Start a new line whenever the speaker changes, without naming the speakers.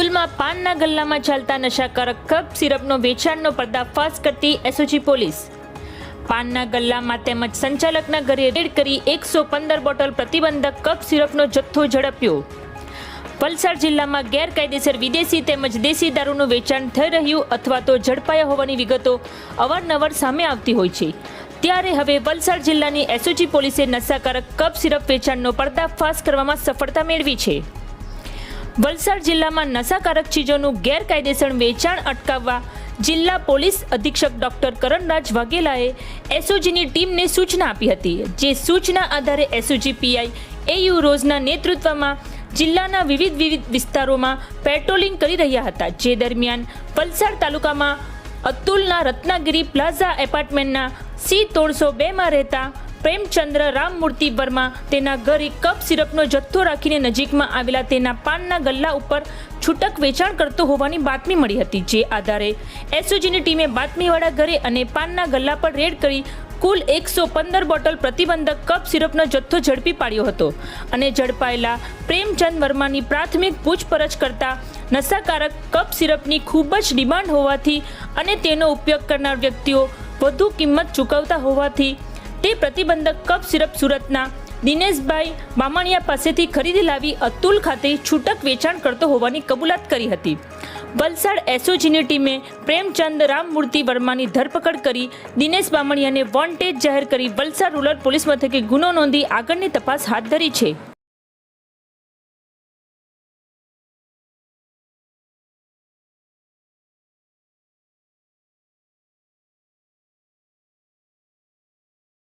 અતુલમાં પાનના ગલ્લામાં ચાલતા નશાકારક કપ સિરપનો વેચાણનો પર્દાફાશ કરતી એસઓજી પોલીસ. પાનના ગલ્લામાં તેમજ સંચાલકના ઘરે રેડ કરી 115 બોટલ પ્રતિબંધક કપ સિરપનો જથ્થો ઝડપ્યો. વલસાડ જિલ્લામાં ગેરકાયદેસર વિદેશી તેમજ દેશી દારૂનું વેચાણ થઈ રહ્યું અથવા તો ઝડપાયા હોવાની વિગતો અવારનવાર સામે આવતી હોય છે. ત્યારે હવે વલસાડ જિલ્લાની એસઓજી પોલીસે નશાકારક કપ સિરપ વેચાણનો પર્દાફાશ કરવામાં સફળતા મેળવી છે. વલસાડ જિલ્લામાં નશાકારક ચીજોનું ગેરકાયદેસર વેચાણ અટકાવવા જિલ્લા પોલીસ અધિક્ષક ડોક્ટર કરણરાજ વાઘેલાએ એસઓજીની ટીમને સૂચના આપી હતી. જે સૂચના આધારે એસઓજી પીઆઈ એયુ રોઝના નેતૃત્વમાં જિલ્લાના વિવિધ વિસ્તારોમાં પેટ્રોલિંગ કરી રહ્યા હતા. જે દરમિયાન વલસાડ તાલુકામાં અતુલના રત્નાગીરી પ્લાઝા એપાર્ટમેન્ટના C302માં રહેતા પ્રેમચંદ્ર રામમૂર્તિ વર્મા તેના ઘરે કપ સિરપનો જથ્થો રાખીને નજીકમાં આવેલા તેના પાનના ગલ્લા ઉપર છૂટક વેચાણ કરતો હોવાની બાતમી મળી હતી. જે આધારે એસઓજીની ટીમે બાતમીવાળા ઘરે અને પાનના ગલ્લા પર રેડ કરી કુલ 115 બોટલ પ્રતિબંધક કપ સિરપનો જથ્થો ઝડપી પાડ્યો હતો અને ઝડપાયેલા પ્રેમચંદ વર્માની પ્રાથમિક પૂછપરછ કરતા નશાકારક કપ સિરપની ખૂબ જ ડિમાન્ડ હોવાથી અને તેનો ઉપયોગ કરનાર વ્યક્તિઓ વધુ કિંમત ચૂકવતા હોવાથી તે પ્રતિબંધક કપ સિરપ સુરતના દિનેશભાઈ બામણિયા પાસેથી ખરીદી લાવી અતુલ ખાતે છૂટક વેચાણ કરતો હોવાની કબૂલાત કરી હતી. વલસાડ એસઓજીની ટીમે પ્રેમચંદ રામમૂર્તિ વર્માની ધરપકડ કરી દિનેશ બામણિયાને વોન્ટેડ જાહેર કરી વલસાડ રૂરલ પોલીસ મથકે ગુનો નોંધી આગળની તપાસ હાથ ધરી છે.